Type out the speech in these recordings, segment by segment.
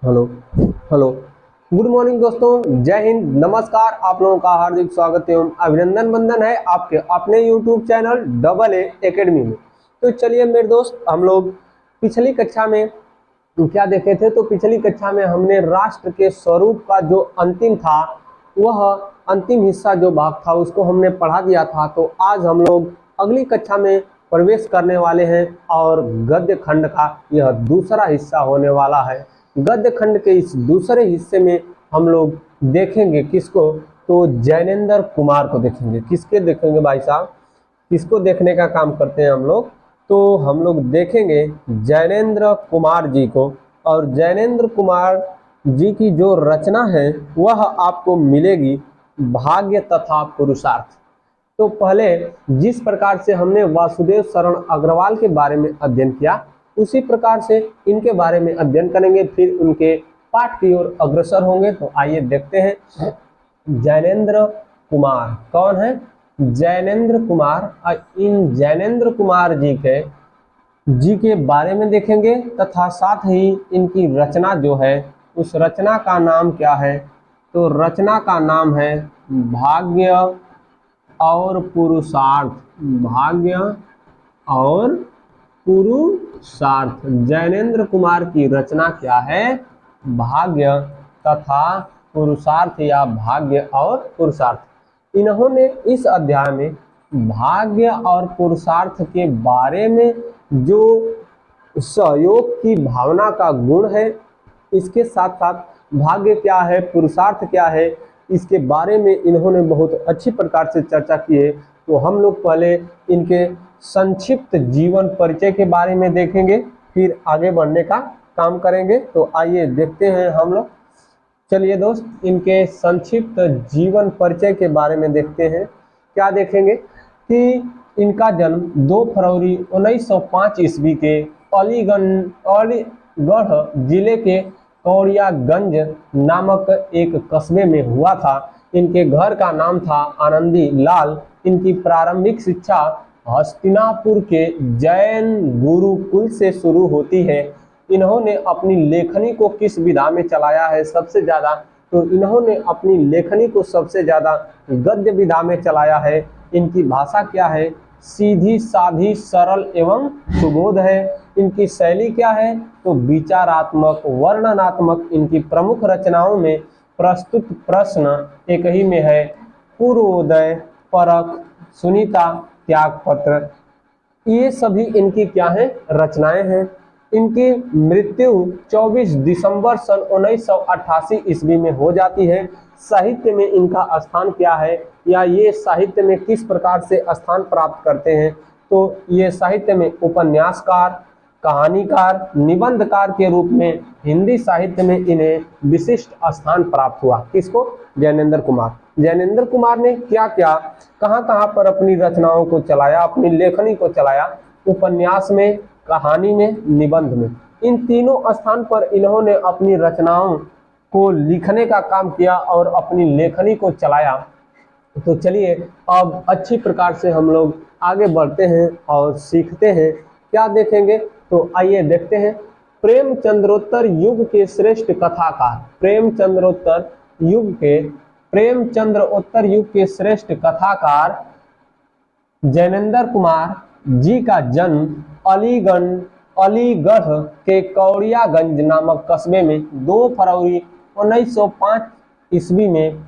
Hello. Hello. Good morning दोस्तों, जय हिंद, नमस्कार। आप लोगों का हार्दिक स्वागत एवं अभिनंदन बंदन है आपके अपने YouTube channel double A academy में। तो चलिए मेरे दोस्त, हम लोग पिछली कक्षा में क्या देखे थे? तो पिछली कक्षा में हमने राष्ट्र के स्वरूप का जो अंतिम था, वह अंतिम हिस्सा जो भाग था उसको हमने पढ़ा दिया था। तो आज हम लोग अगली कक्षा में प्रवेश करने वाले हैं और गद्य खंड का यह दूसरा हिस्सा होने वाला है। गद्य खंड के इस दूसरे हिस्से में हम लोग देखेंगे किसको? तो जैनेंद्र कुमार को देखेंगे। किसके देखेंगे भाई साहब? किसको देखने का काम करते हैं हम लोग? तो हम लोग देखेंगे जैनेंद्र कुमार जी को। और जैनेंद्र कुमार जी की जो रचना है वह आपको मिलेगी भाग्य तथा पुरुषार्थ। तो पहले जिस प्रकार से हमने वासुदेव शरण अग्रवाल के बारे में अध्ययन किया, उसी प्रकार से इनके बारे में अध्ययन करेंगे, फिर उनके पाठ की ओर अग्रसर होंगे। तो आइए देखते हैं जैनेंद्र कुमार कौन है। जैनेंद्र कुमार, इन जैनेंद्र कुमार जी के बारे में देखेंगे तथा साथ ही इनकी रचना जो है उस रचना का नाम क्या है? तो रचना का नाम है भाग्य और पुरुषार्थ। भाग्य और पुरुषार्थ। जैनेंद्र कुमार की रचना क्या है? भाग्य तथा पुरुषार्थ या भाग्य और पुरुषार्थ। इन्होंने इस अध्याय में भाग्य और पुरुषार्थ के बारे में जो सहयोग की भावना का गुण है, इसके साथ साथ भाग्य क्या है, पुरुषार्थ क्या है, इसके बारे में इन्होंने बहुत अच्छी प्रकार से चर्चा की है। तो हम लोग पहले इनके संक्षिप्त जीवन परिचय के बारे में देखेंगे, फिर आगे बढ़ने का काम करेंगे। तो आइए देखते हैं हम लोग। चलिए दोस्त, इनके संक्षिप्त जीवन परिचय के बारे में देखते हैं। क्या देखेंगे कि इनका जन्म 2 फरवरी 1905 ईस्वी के अलीगढ़ जिले के कौड़ियागंज नामक एक कस्बे में हुआ था। इनके घर का नाम था आनंदी लाल। इनकी प्रारंभिक शिक्षा हस्तिनापुर के जैन गुरुकुल से शुरू होती है। इन्होंने अपनी लेखनी को किस विधा में चलाया है सबसे ज्यादा? तो इन्होंने अपनी लेखनी को सबसे ज्यादा गद्य विधा में चलाया है। इनकी भाषा क्या है? सीधी साधी सरल एवं सुबोध है। इनकी शैली क्या है? तो विचारात्मक वर्णनात्मक। इनकी प्रमुख रचनाओं में प्रस्तुत प्रश्न एक ही में है, पूर्वोदय, परख, सुनीता, त्यागपत्र। ये सभी इनकी क्या है? रचनाएं हैं। इनकी मृत्यु 24 दिसंबर सन 1988 ईस्वी में हो जाती है। साहित्य में इनका स्थान क्या है, या ये साहित्य में किस प्रकार से स्थान प्राप्त करते हैं? तो ये साहित्य में उपन्यासकार, कहानीकार, निबंधकार के रूप में हिंदी साहित्य में इन्हें विशिष्ट स्थान प्राप्त हुआ। किसको? जैनेंद्र कुमार। जैनेंद्र कुमार ने क्या क्या, कहाँ कहाँ पर अपनी रचनाओं को चलाया, अपनी लेखनी को चलाया? उपन्यास में, कहानी में, निबंध में। इन तीनों स्थान पर इन्होंने अपनी रचनाओं को लिखने का काम किया और अपनी लेखनी को चलाया। तो चलिए अब अच्छी प्रकार से हम लोग आगे बढ़ते हैं और सीखते हैं। क्या देखेंगे? तो आइए देखते हैं। प्रेमचंद्रोत्तर युग के श्रेष्ठ कथाकार। प्रेमचंद्रोत्तर युग के श्रेष्ठ कथाकार जैनेंद्र कुमार जी का जन्म अलीगढ़ के कौड़ियागंज नामक कस्बे में 2 फरवरी 1905 ईस्वी में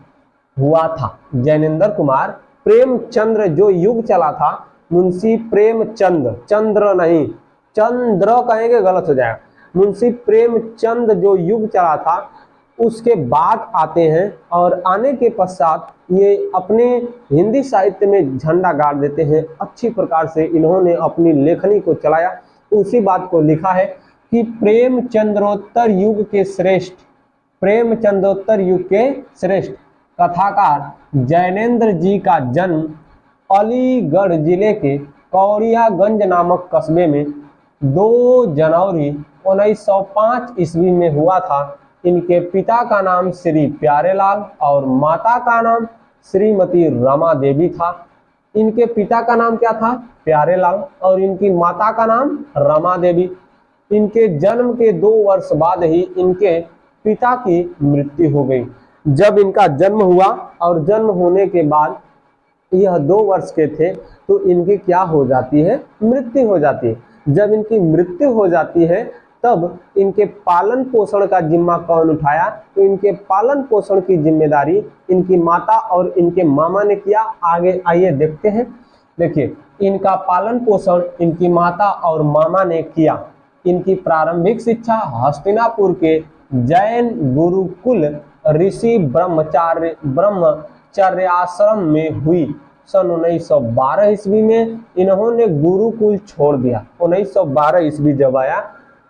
हुआ था। जैनेंद्र कुमार, प्रेमचंद्र जो युग चला था, मुंशी प्रेमचंद, चंद्र नहीं, चंद्र कहेंगे गलत हो जाएगा। मुंशी प्रेमचंद जो युग चला था उसके बाद आते हैं, और आने के पश्चात ये अपने हिंदी साहित्य में झंडा गाड़ देते हैं। अच्छी प्रकार से इन्होंने अपनी लेखनी को चलाया। उसी बात को लिखा है कि प्रेमचंद्रोत्तर युग के श्रेष्ठ कथाकार जैनेंद्र जी का जन्म अलीगढ़ जिले के कौड़ियागंज नामक कस्बे में 2 जनवरी 1905 ईस्वी में हुआ था। इनके पिता का नाम श्री प्यारेलाल और माता का नाम श्रीमती रमा देवी था। इनके पिता का नाम क्या था? प्यारेलाल, और इनकी माता का नाम रमा देवी। इनके जन्म के 2 वर्ष बाद ही इनके पिता की मृत्यु हो गई। जब इनका जन्म हुआ और जन्म होने के बाद यह 2 वर्ष के थे तो इनकी क्या हो जाती है, मृत्यु हो जाती है। जब इनकी मृत्यु हो जाती है तब इनके पालन पोषण का जिम्मा कौन उठाया, तो इनके पालन पोषण की जिम्मेदारी इनकी माता और इनके मामा ने किया। आगे आइए देखते हैं। देखिए, इनका पालन पोषण इनकी माता और मामा ने किया। इनकी प्रारंभिक शिक्षा हस्तिनापुर के जैन गुरुकुल ऋषि ब्रह्मचर्याश्रम में हुई। सन 1912 ईस्वी में इन्होंने गुरुकुल छोड़ दिया। 1912 ईस्वी जब आया,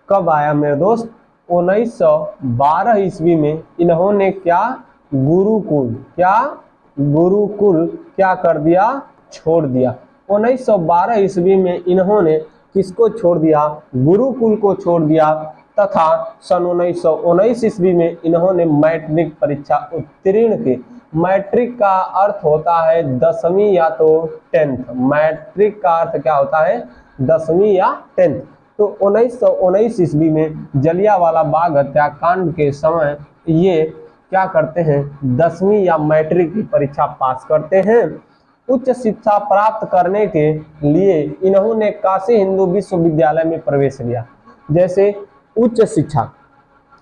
कब आया मेरे दोस्त, 1912 ईस्वी में इन्होंने क्या गुरुकुल क्या कर दिया, छोड़ दिया। 1912 ईस्वी में इन्होंने किसको छोड़ दिया, गुरुकुल को छोड़ दिया तथा सन 1919 ईस्वी में इन्होंने मैट्रिक परीक्षा उत्तीर्ण की। मैट्रिक का अर्थ होता है 10वीं या तो 10th। मैट्रिक का अर्थ क्या होता है, 10वीं या 10th। तो 1919 ईस्वी में जलियांवाला बाग हत्याकांड के समय ये क्या करते हैं, 10वीं या मैट्रिक की परीक्षा पास करते हैं। उच्च शिक्षा प्राप्त करने के लिए इन्होंने काशी हिंदू विश्वविद्यालय में प्रवेश लिया। जैसे उच्च शिक्षा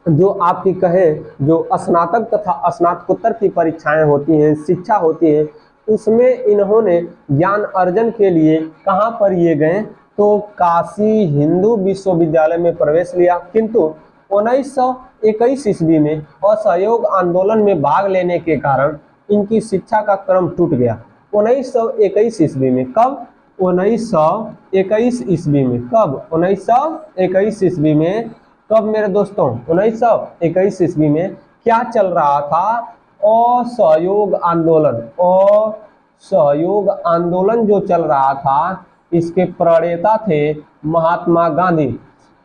जो आपकी कहे, जो स्नातक तथा स्नातकोत्तर की परीक्षाएं होती हैं, शिक्षा होती है, उसमें इन्होंने ज्ञान अर्जन के लिए कहाँ पर ये गए, तो काशी हिंदू विश्वविद्यालय में प्रवेश लिया। किंतु 1921 ईस्वी में असहयोग आंदोलन में भाग लेने के कारण इनकी शिक्षा का क्रम टूट गया। 1921 ईस्वी में, कब, 1921 ईस्वी में, कब, 1921 ईस्वी में, कब मेरे दोस्तों, 1921 ईस्वी में क्या चल रहा था, असहयोग आंदोलन जो चल रहा था, इसके प्रणेता थे महात्मा गांधी।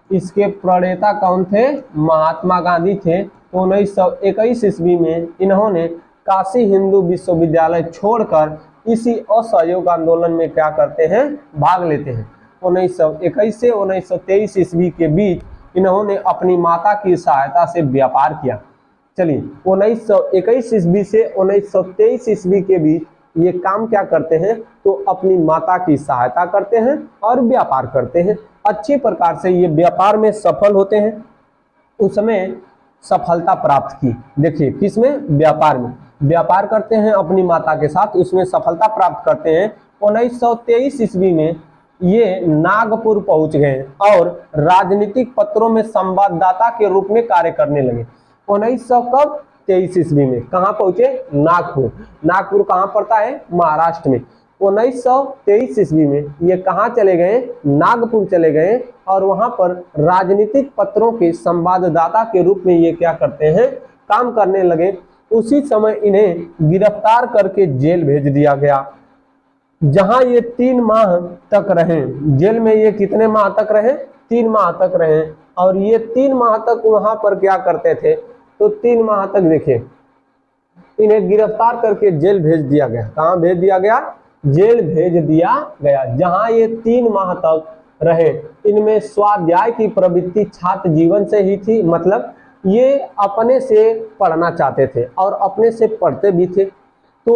इसके प्रणेता कौन थे, महात्मा गांधी थे। तो 1921 ईस्वी में इन्होंने काशी हिंदू विश्वविद्यालय छोड़कर इसी असहयोग आंदोलन में क्या करते हैं, भाग लेते हैं। 1921 से 1923 ईस्वी के बीच इन्होंने अपनी माता की सहायता से व्यापार किया। चलिए, 1921 ईस्वी से 1923 ईस्वी के बीच ये काम क्या करते हैं, तो अपनी माता की सहायता करते हैं और व्यापार करते हैं। अच्छी प्रकार से ये व्यापार में सफल होते हैं। उसमें सफलता प्राप्त की। देखिए, किसमें, व्यापार में व्यापार करते हैं अपनी माता के साथ, उसमें सफलता प्राप्त करते हैं। 1923 ईस्वी में ये नागपुर पहुंच गए और राजनीतिक पत्रों में संवाददाता के रूप में कार्य करने लगे। 1923 ईस्वी में कहाँ पहुंचे, नागपुर। नागपुर कहाँ पड़ता है, महाराष्ट्र में। 1923 ईस्वी में ये कहाँ चले गए, नागपुर चले गए और वहां पर राजनीतिक पत्रों के संवाददाता के रूप में ये क्या करते हैं, काम करने लगे। उसी समय इन्हें गिरफ्तार करके जेल भेज दिया गया, जहां ये 3 माह तक रहे। जेल में ये कितने माह तक रहे, 3 माह तक रहे। और ये 3 माह तक वहां पर क्या करते थे, तो 3 माह तक देखिए इन्हें गिरफ्तार करके जेल भेज दिया गया। कहाँ भेज दिया गया, जेल भेज दिया गया, जहां ये 3 माह तक रहे। इनमें स्वाध्याय की प्रवृत्ति छात्र जीवन से ही थी, मतलब ये अपने से पढ़ना चाहते थे और अपने से पढ़ते भी थे। तो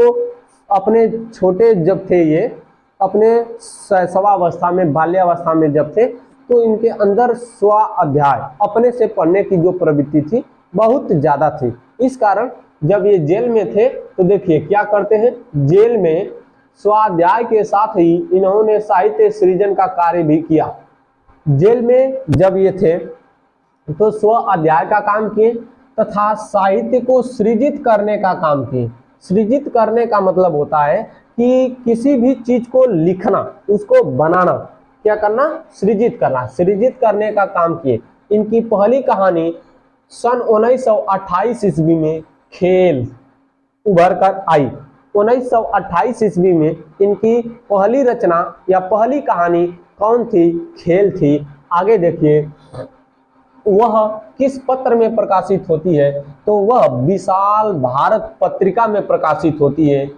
अपने छोटे जब थे, ये अपने शैशवावस्था में, बाल्यावस्था में जब थे, तो इनके अंदर स्वाध्याय, अपने से पढ़ने की जो प्रवृत्ति थी बहुत ज्यादा थी। इस कारण जब ये जेल में थे तो देखिए क्या करते हैं, जेल में स्वाध्याय के साथ ही इन्होंने साहित्य सृजन का कार्य भी किया। जेल में जब ये थे तो स्व अध्याय का काम किए तथा साहित्य को सृजित करने का काम किए। सृजित करने का मतलब होता है कि किसी भी चीज को लिखना, उसको बनाना, क्या करना, सृजित करना। सृजित करने का काम किए। इनकी पहली कहानी सन 1928 ईस्वी में खेल उभर कर आई। 1928 ईस्वी में इनकी पहली रचना या पहली कहानी कौन थी, खेल थी। आगे देखिए वह किस पत्र में प्रकाशित होती है, तो वह विशाल भारत पत्रिका में प्रकाशित होती है।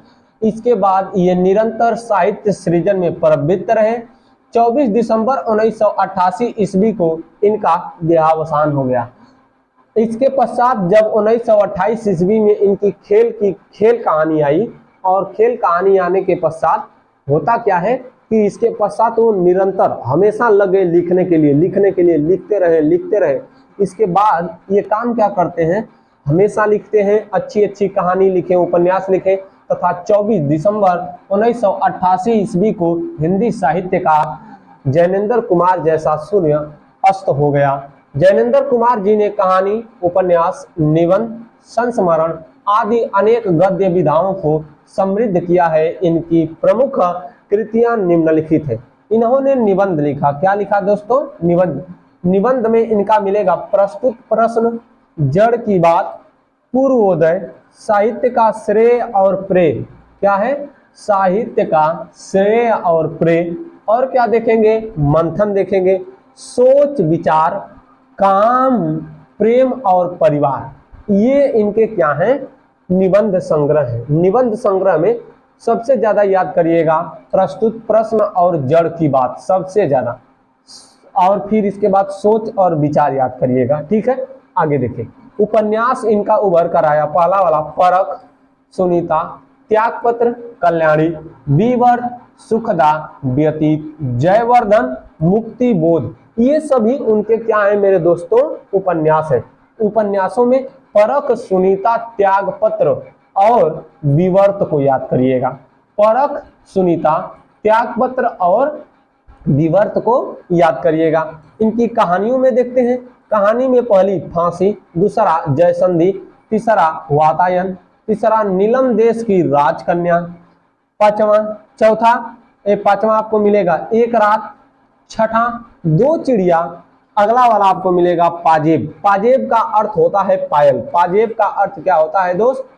इसके बाद ये निरंतर साहित्य सृजन में प्रवृत्त रहे। 24 दिसंबर 1988 ईस्वी को इनका देहावसान हो गया। इसके पश्चात जब 1928 ईस्वी में इनकी खेल कहानी आई, और खेल कहानी आने के पश्चात होता क्या है कि इसके पश्चात वो निरंतर हमेशा लगे लिखने के लिए लिखते रहे। इसके बाद ये काम क्या करते हैं, हमेशा लिखते हैं, अच्छी अच्छी कहानी लिखे, उपन्यास लिखे, तथा 24 दिसंबर 1988 ईस्वी को हिंदी साहित्य का जैनेंद्र कुमार जैसा सूर्य अस्त हो गया। जैनेंद्र कुमार जी ने कहानी, उपन्यास, निबंध, संस्मरण आदि अनेक गद्य विधाओं को समृद्ध किया है। इनकी प्रमुख कृतियां निम्नलिखित है। इन्होंने निबंध लिखा, क्या लिखा दोस्तों, निबंध। निबंध में इनका मिलेगा प्रस्तुत प्रश्न, जड़ की बात, पूर्वोदय, साहित्य का श्रेय और प्रेय। क्या है, साहित्य का श्रेय और प्रेय। और क्या देखेंगे, मंथन देखेंगे, सोच विचार, काम, प्रेम और परिवार। ये इनके क्या हैं, निबंध संग्रह है। निबंध संग्रह में सबसे ज्यादा याद करिएगा प्रस्तुत प्रश्न और जड़ की बात सबसे ज्यादा, और फिर इसके बाद सोच और विचार याद करिएगा। ठीक है, आगे देखिए। उपन्यास इनका उभर कर आया, पहला वाला परख, सुनीता, त्यागपत्र, कल्याणी, विवर, सुखदा, व्यतीत, जयवर्धन, मुक्ति बोध। ये सभी उनके क्या है मेरे दोस्तों, उपन्यास है। उपन्यासों में परख, सुनीता, त्यागपत्र और विवर्त को याद करिएगा। परख, सुनीता, त्यागपत्र और विवर्त को याद करिएगा। इनकी कहानियों में देखते हैं, कहानी में पहली फांसी, दूसरा जयसंधि, तीसरा वातायन, तीसरा नीलम देश की राजकन्या, पांचवा आपको मिलेगा एक रात, छठा दो चिड़िया, अगला वाला आपको मिलेगा पाजेब। पाजेब का अर्थ होता है पायल। पाजेब का अर्थ क्या होता है दोस्त,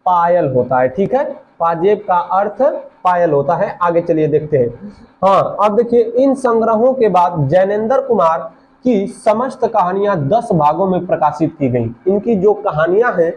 पायल होता है। ठीक है, पाजेब का अर्थ पायल होता है। आगे चलिए देखते हैं। हाँ, अब देखिए, इन संग्रहों के बाद जैनेंद्र कुमार की समस्त कहानियां 10 भागों में प्रकाशित की गई। इनकी जो कहानियां हैं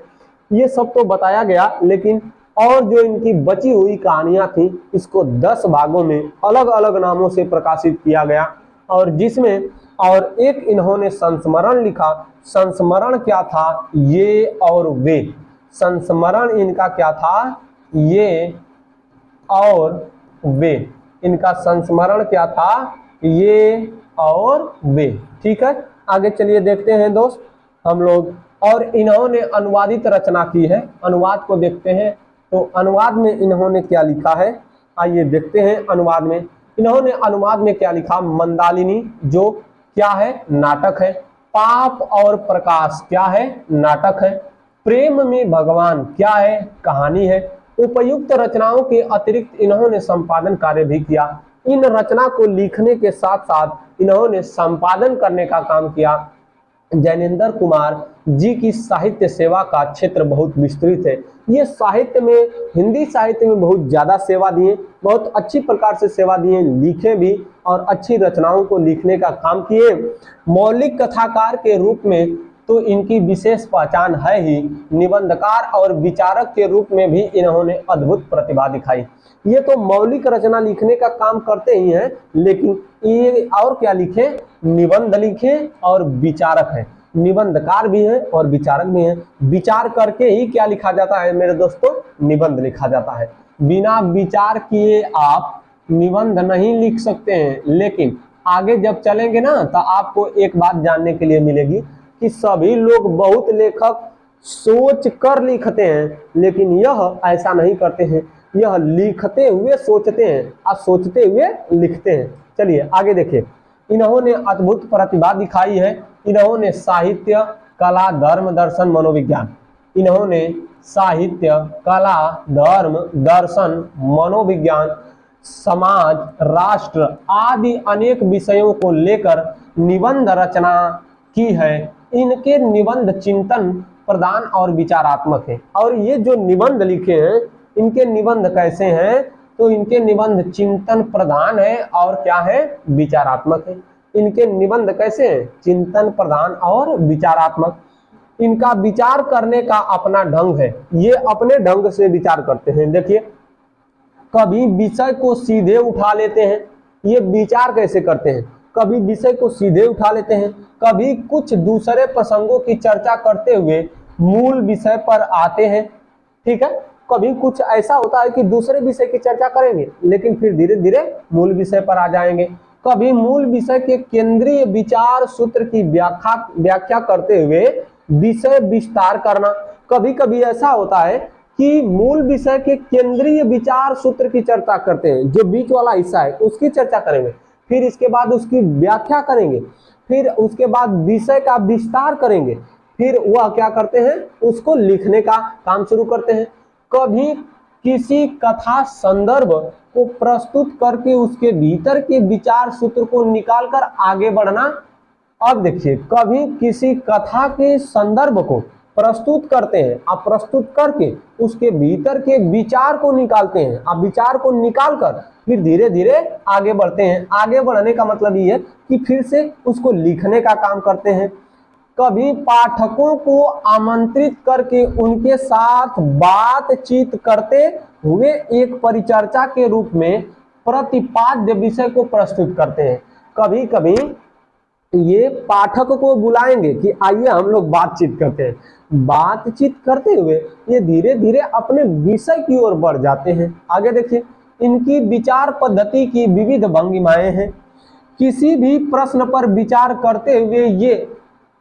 ये सब तो बताया गया, लेकिन और जो इनकी बची हुई कहानियां थी इसको 10 भागों में अलग अलग नामों से प्रकाशित किया गया। और जिसमें और एक इन्होंने संस्मरण लिखा। संस्मरण क्या था, ये और वे। संस्मरण इनका क्या था, ये और वे। इनका संस्मरण क्या था, ये और वे। ठीक है, आगे चलिए देखते हैं दोस्त हम लोग। और इन्होंने अनुवादित रचना की है, अनुवाद को देखते हैं। तो अनुवाद में इन्होंने क्या लिखा है, आइए देखते हैं। अनुवाद में इन्होंने अनुवाद में क्या लिखा, मंदालिनी जो क्या है, नाटक है। पाप और प्रकाश क्या है, नाटक है। प्रेम में भगवान क्या है, कहानी है। उपयुक्त रचनाओं के अतिरिक्त इन्होंने संपादन कार्य भी किया। इन रचना को लिखने के साथ साथ इन्होंने संपादन करने का काम किया। जैनेंद्र कुमार जी की साहित्य सेवा का क्षेत्र बहुत विस्तृत है। ये साहित्य में, हिंदी साहित्य में बहुत ज्यादा सेवा दिए, बहुत अच्छी प्रकार से सेवा दिए, लिखे भी और अच्छी रचनाओं को लिखने का काम किए। मौलिक कथाकार के रूप में तो इनकी विशेष पहचान है ही, निबंधकार और विचारक के रूप में भी इन्होंने अद्भुत प्रतिभा दिखाई। ये तो मौलिक रचना लिखने का काम करते ही हैं, लेकिन ये और क्या लिखे, निबंध लिखे और विचारक हैं। निबंधकार भी हैं और विचारक भी हैं। विचार करके ही क्या लिखा जाता है मेरे दोस्तों, निबंध लिखा जाता है। बिना विचार किए आप निबंध नहीं लिख सकते हैं। लेकिन आगे जब चलेंगे ना तो आपको एक बात जानने के लिए मिलेगी कि सभी लोग, बहुत लेखक सोच कर लिखते हैं, लेकिन यह ऐसा नहीं करते हैं। यह लिखते हुए सोचते हैं और सोचते हुए लिखते हैं। चलिए आगे देखिए। इन्होंने अद्भुत प्रतिभा दिखाई है। इन्होंने साहित्य, कला, धर्म, दर्शन, मनोविज्ञान। इन्होंने साहित्य, कला, धर्म, दर्शन, मनोविज्ञान, समाज, राष्ट्र आदि अनेक विषयों को लेकर निबंध रचना की है। इनके निबंध चिंतन प्रधान और विचारात्मक है। और ये जो निबंध लिखे हैं, इनके निबंध कैसे हैं, तो इनके निबंध चिंतन प्रधान है और क्या है, विचारात्मक है। इनके निबंध कैसे हैं, चिंतन प्रधान और विचारात्मक। इनका विचार करने का अपना ढंग है, ये अपने ढंग से विचार करते हैं। देखिए, कभी विषय को सीधे उठा लेते हैं, ये विचार कैसे करते हैं, कभी विषय को सीधे उठा लेते हैं, कभी कुछ दूसरे प्रसंगों की चर्चा करते हुए मूल विषय पर आते हैं। ठीक है, कभी कुछ ऐसा होता है कि दूसरे विषय की चर्चा करेंगे लेकिन फिर धीरे धीरे मूल विषय पर आ जाएंगे। कभी मूल विषय के केंद्रीय विचार सूत्र की व्याख्या करते हुए विषय विस्तार करना। कभी कभी ऐसा होता है कि मूल विषय के केंद्रीय विचार सूत्र की चर्चा करते हैं, जो बीच वाला हिस्सा है उसकी चर्चा करेंगे, फिर इसके बाद उसकी व्याख्या करेंगे, फिर उसके बाद विषय का विस्तार करेंगे, फिर वह क्या करते हैं, उसको लिखने का काम शुरू करते हैं। कभी किसी कथा संदर्भ को प्रस्तुत करके उसके भीतर के विचार सूत्र को निकालकर आगे बढ़ना। अब देखिए, कभी किसी कथा के संदर्भ को प्रस्तुत करते हैं, आप प्रस्तुत करके उसके भीतर के विचार को निकालते हैं, आप विचार को निकालकर फिर धीरे धीरे आगे बढ़ते हैं। आगे बढ़ने का मतलब ये है कि फिर से उसको लिखने का काम करते हैं। कभी पाठकों को आमंत्रित करके उनके साथ बातचीत करते हुए एक परिचर्चा के रूप में प्रतिपाद्य विषय को प्रस्तुत करते हैं। कभी कभी ये पाठक को बुलाएंगे कि आइए हम लोग बातचीत करते हैं। बातचीत करते हुए ये धीरे धीरे अपने विषय की ओर बढ़ जाते हैं। आगे देखिए, इनकी विचार पद्धति की विविध भंगिमाएं हैं। किसी भी प्रश्न पर विचार करते हुए ये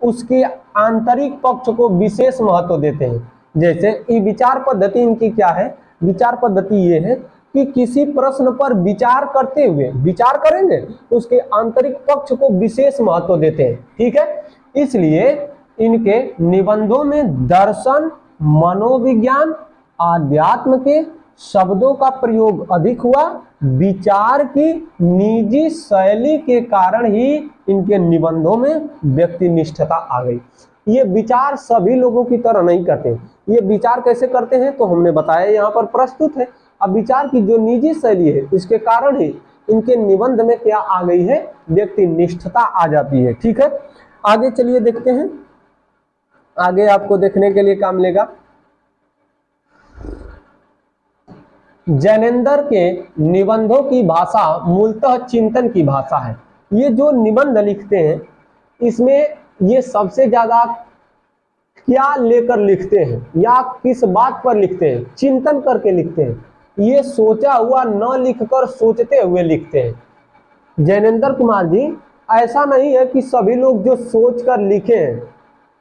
उसके आंतरिक पक्ष को विशेष महत्व देते हैं। जैसे ये विचार पद्धति इनकी क्या है, विचार पद्धति ये है कि किसी प्रश्न पर विचार करते हुए विचार करेंगे, उसके आंतरिक पक्ष को विशेष महत्व देते हैं। ठीक है, इसलिए इनके निबंधों में दर्शन, मनोविज्ञान, आध्यात्म के शब्दों का प्रयोग अधिक हुआ। विचार की निजी शैली के कारण ही इनके निबंधों में व्यक्तिनिष्ठता आ गई। ये विचार सभी लोगों की तरह नहीं करते। ये विचार कैसे करते हैं तो हमने बताया, यहाँ पर प्रस्तुत है। अब विचार की जो निजी शैली है, इसके कारण ही इनके निबंध में क्या आ गई है, व्यक्तिनिष्ठता आ जाती है। ठीक है, आगे चलिए देखते हैं। आगे आपको देखने के लिए क्या मिलेगा। जैनेंद्र के निबंधों की भाषा मूलतः चिंतन की भाषा है। ये जो निबंध लिखते हैं, इसमें ये सबसे ज्यादा क्या लेकर लिखते हैं या किस बात पर लिखते हैं, चिंतन करके लिखते हैं। ये सोचा हुआ न लिखकर सोचते हुए लिखते हैं। जैनेंद्र कुमार जी ऐसा नहीं है कि सभी लोग जो सोच कर लिखे हैं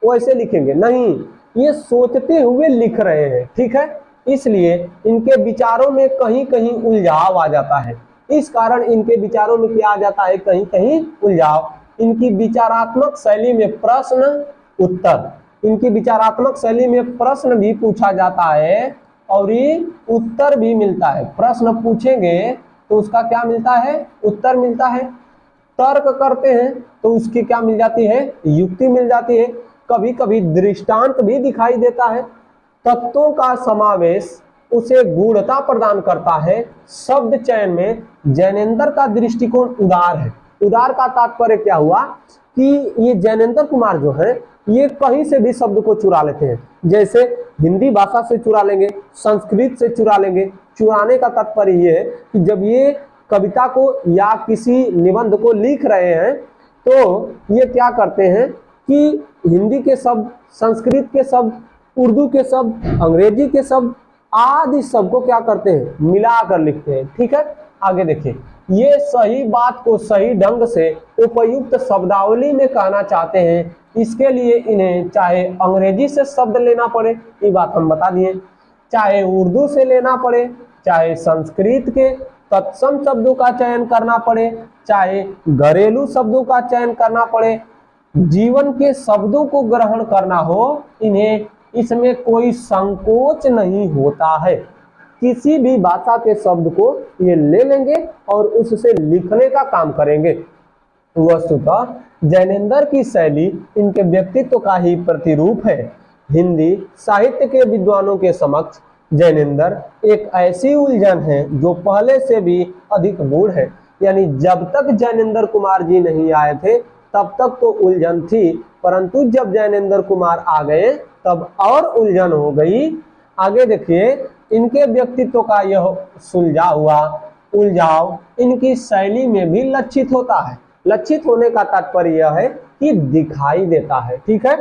वो ऐसे लिखेंगे, नहीं, ये सोचते हुए लिख रहे हैं। ठीक है, इसलिए इनके विचारों में कहीं कहीं उलझाव आ जाता है। इस कारण इनके विचारों में क्या आ जाता है, कहीं कहीं उलझाव। इनकी विचारात्मक शैली में प्रश्न उत्तर, इनकी विचारात्मक शैली में प्रश्न भी पूछा जाता है और ये उत्तर भी मिलता है। प्रश्न पूछेंगे तो उसका क्या मिलता है, उत्तर मिलता है। तर्क करते हैं तो उसकी क्या मिल जाती है, युक्ति मिल जाती है। कभी कभी दृष्टांत भी दिखाई देता है। तत्वों का समावेश उसे गूढ़ता प्रदान करता है। शब्द चयन में जैनेंद्र का दृष्टिकोण उदार है। उदार का तात्पर्य क्या हुआ कि ये जैनेंद्र कुमार जो है, ये कहीं से भी शब्द को चुरा लेते हैं। जैसे हिंदी भाषा से चुरा लेंगे, संस्कृत से चुरा लेंगे। चुराने का तात्पर्य ये है कि जब ये कविता को या किसी निबंध को लिख रहे हैं तो ये क्या करते हैं कि हिंदी के शब्द, संस्कृत के शब्द, उर्दू के शब्द, अंग्रेजी के शब्द आदि सबको क्या करते हैं, मिलाकर लिखते हैं। ठीक है, आगे देखिए, ये सही बात को सही ढंग से उपयुक्त शब्दावली में कहना चाहते हैं। इसके लिए इन्हें चाहे अंग्रेजी से शब्द लेना पड़े, ये बात हम बता दिए, चाहे उर्दू से लेना पड़े, चाहे संस्कृत के तत्सम शब्दों का चयन करना पड़े, चाहे घरेलू शब्दों का चयन करना पड़े, जीवन के शब्दों को ग्रहण करना हो, इन्हें इसमें कोई संकोच नहीं होता है। किसी भी भाषा के शब्द को ये ले लेंगे और उससे लिखने का काम करेंगे। वस्तुतः जैनेंद्र की शैली इनके व्यक्तित्व का ही प्रतिरूप है। हिंदी साहित्य के विद्वानों के समक्ष जैनेंद्र एक ऐसी उलझन है जो पहले से भी अधिक गूढ़ है। यानी जब तक जैनेंद्र कुमार जी नहीं आए थे तब तक तो उलझन थी, परंतु जब जैनेंद्र कुमार आ गए तब और उलझन हो गई। आगे देखिए, इनके व्यक्तित्व का यह सुलझा हुआ उलझाव इनकी शैली में भी लक्षित होता है। लक्षित होने का तात्पर्य यह है कि दिखाई देता है। ठीक है,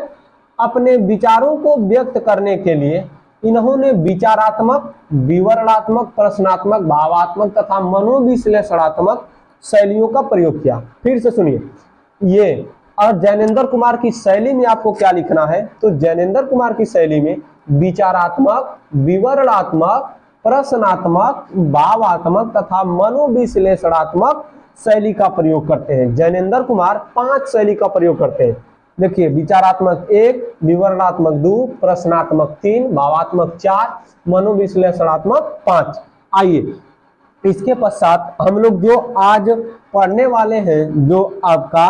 अपने विचारों को व्यक्त करने के लिए इन्होंने विचारात्मक, विवरणात्मक, प्रश्नात्मक, भावात्मक तथा मनोविश्लेषणात्मक शैलियों का प्रयोग किया। फिर से सुनिए ये, और ज्ञानेंद्र कुमार की शैली में आपको क्या लिखना है, तो ज्ञानेंद्र कुमार की शैली में विचारात्मक, विवरणात्मक, प्रश्नात्मक, भावात्मक तथा मनोविश्लेषणात्मक शैली का प्रयोग करते हैं। ज्ञानेंद्र कुमार 5 शैली का प्रयोग करते हैं। देखिए, विचारात्मक 1, विवरणात्मक 2, प्रश्नात्मक 3, भावात्मक 4, मनोविश्लेषणात्मक 5। आइए इसके पश्चात हम लोग जो आज पढ़ने वाले हैं, जो आपका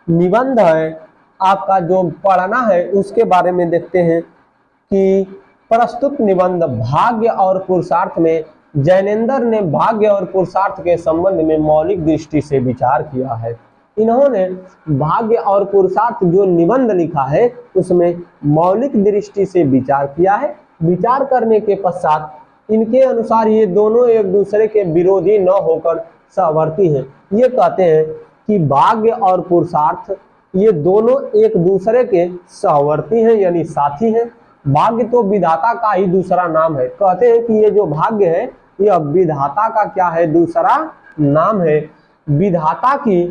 निबंध है, आपका जो पढ़ना है उसके बारे में देखते हैं कि प्रस्तुत निबंध भाग्य और पुरुषार्थ में ज्ञानेंद्र ने भाग्य और पुरुषार्थ के संबंध में मौलिक दृष्टि से विचार किया है। इन्होंने भाग्य और पुरुषार्थ जो निबंध लिखा है उसमें मौलिक दृष्टि से विचार किया है। विचार करने के पश्चात इनके अनुसार ये दोनों एक दूसरे के विरोधी न होकर सहवर्ती हैं। ये कहते हैं कि भाग्य और पुरुषार्थ ये दोनों एक दूसरे के सहवर्ती हैं, यानी साथी हैं। भाग्य तो विधाता का ही दूसरा नाम है। कहते हैं कि ये जो भाग्य है यह विधाता का क्या है, दूसरा नाम है। विधाता की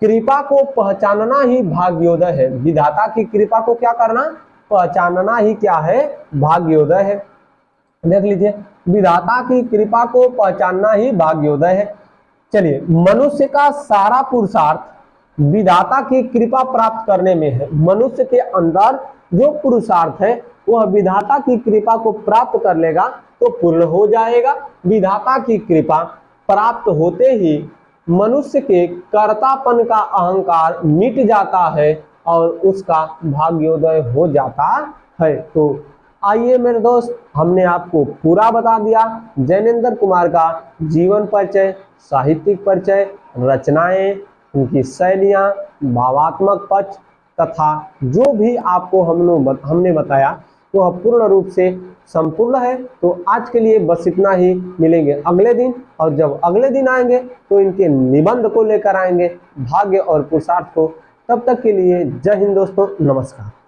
कृपा को पहचानना ही भाग्योदय है। विधाता की कृपा को क्या करना, पहचानना ही क्या है, भाग्योदय है। देख लीजिए, विधाता की कृपा को पहचानना ही भाग्योदय है। चलिए, मनुष्य का सारा पुरुषार्थ विधाता की कृपा प्राप्त करने में है। मनुष्य के अंदर जो पुरुषार्थ है वह विधाता की कृपा को प्राप्त कर लेगा तो पूर्ण हो जाएगा। विधाता की कृपा प्राप्त होते ही मनुष्य के कर्तापन का अहंकार मिट जाता है और उसका भाग्योदय हो जाता है। तो आइए मेरे दोस्त, हमने आपको पूरा बता दिया ज्ञानेंद्र कुमार का जीवन परिचय, साहित्यिक परिचय, रचनाएं, उनकी शैलियां, भावात्मक पक्ष तथा जो भी आपको हमने बताया वह पूर्ण रूप से संपूर्ण है। तो आज के लिए बस इतना ही। मिलेंगे अगले दिन, और जब अगले दिन आएंगे तो इनके निबंध को लेकर आएंगे, भाग्य और पुरुषार्थ को। तब तक के लिए जय हिंद दोस्तों, नमस्कार।